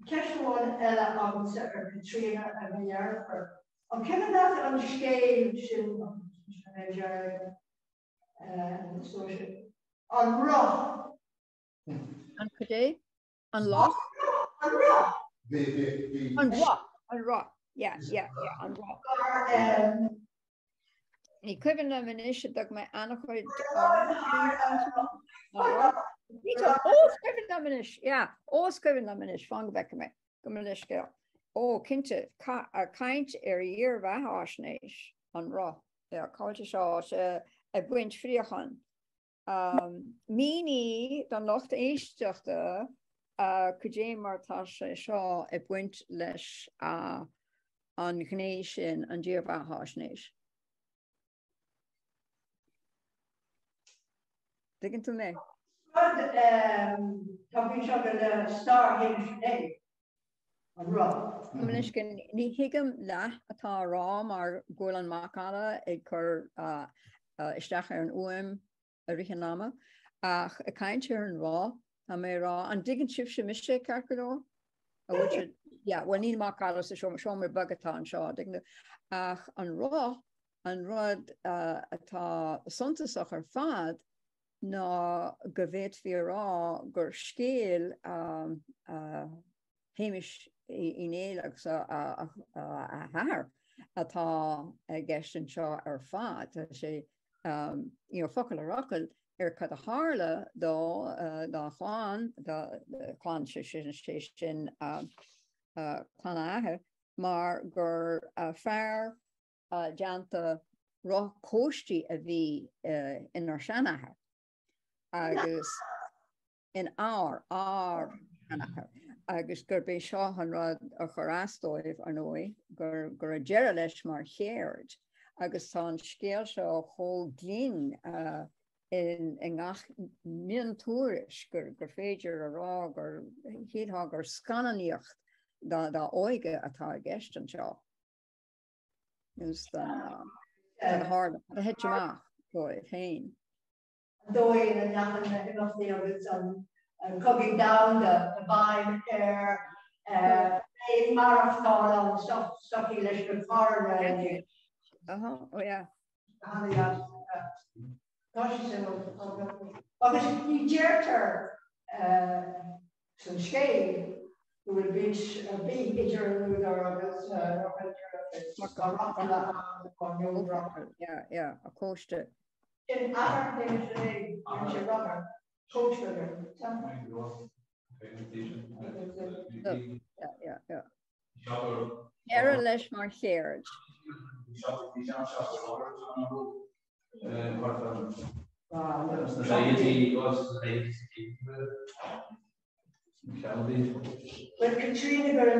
Cashwan Ella on Katrina and Yarford. On Canada on stage on Roth. On Cadet? On Loch? On Roth. On Roth. On Roth. Yeah, on Roth. Ní cuiban na muis ag me annachchuid óscuiban na muis, óscuiban na muis fan beice me go muis go. Ó cinnte caint ar dhear bheithásnéis an Roth. Cáilte seo a buint fríochan. Míní don locht éisteachta go dé martá seo a buint leis an gnéis sin an dhear bheithásnéis. Diggin to me. Talking about star here today. On Roth. Minister, ní hiigem le atá rá mar ggóil an macala ag chur isteach ar an uaim a richanama ach a caint ar an rá a mé rá an diggin sib se miste carcadó a which well ní macala sa seo mar bagatá an seo diggin ach an rá an rud atá suntasach ar fad ná go bhéit fi rá gur scéal héimiis in éileach a haar atá gceist an seo ar fad sé focail a rocail ar cad a hála dá chláán chláán sin chláán aithe mar gur fearr deanta rá cóistí a bhí inar seanathe agus in ár seanathe agus gur bé seo an rud a chorástóibh an ói gur a deire leis mar chéard agus tá an scéal seo chó glín in ngach mian túris gur féidir a rá gur híadthá gur scananíocht dá óige atá gceist an seo. Nus den hard a hetteach go it hain. Dói and nothing enough there was coming down the vine there, marathon and stuff he lives with foreign. Oh yeah. Gosh, because he jerked some shade who would be a big picture with yeah, of course. In other things today, rubber, coach sugar. Yeah. Era leis mar chéard. But Katrina got a